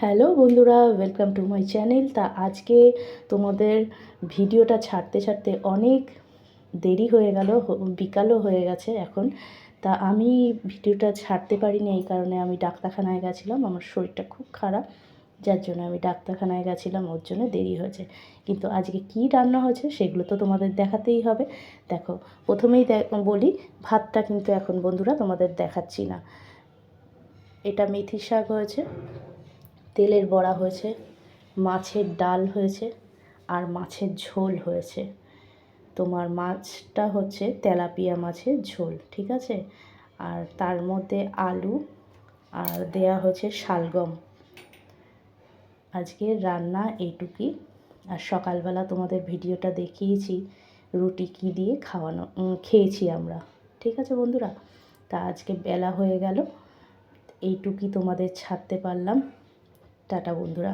Hello বন্ধুরা, welcome to my channel. তা আজকে তোমাদের ভিডিওটা ছাড়তে ছাড়তে অনেক দেরি হয়ে গেল, বিকালও হয়ে গেছে এখন। তা আমি ভিডিওটা ছাড়তে পারিনি এই কারণে আমি ডাক্তারখানায় গেছিলাম। আমার শরীরটা খুব খারাপ, যার জন্য আমি ডাক্তারখানায় গেছিলাম, ওর জন্য দেরি হয়েছে। কিন্তু আজকে কী রান্না হয়েছে সেগুলো তো তোমাদের দেখাতেই হবে। দেখো, প্রথমেই বলি, ভাতটা কিন্তু এখন বন্ধুরা তোমাদের দেখাচ্ছি না। এটা মেথি শাক হয়েছে, তেলের বড়া হয়েছে, মাছের ডাল হয়েছে, আর মাছের ঝোল হয়েছে। তোমার মাছটা হচ্ছে তেলাপিয়া মাছের ঝোল, ঠিক আছে। আর তার মধ্যে আলু আর দেয়া হয়েছে শালগম। আজকের রান্না এইটুকুই। আর সকালবেলা তোমাদের ভিডিওটা দেখিয়েছি রুটি কী দিয়ে খেয়েছি আমরা, ঠিক আছে বন্ধুরা। তা আজকে বেলা হয়ে গেল, এইটুকুই তোমাদের ছাড়তে পারলাম। টাটা বন্ধুরা।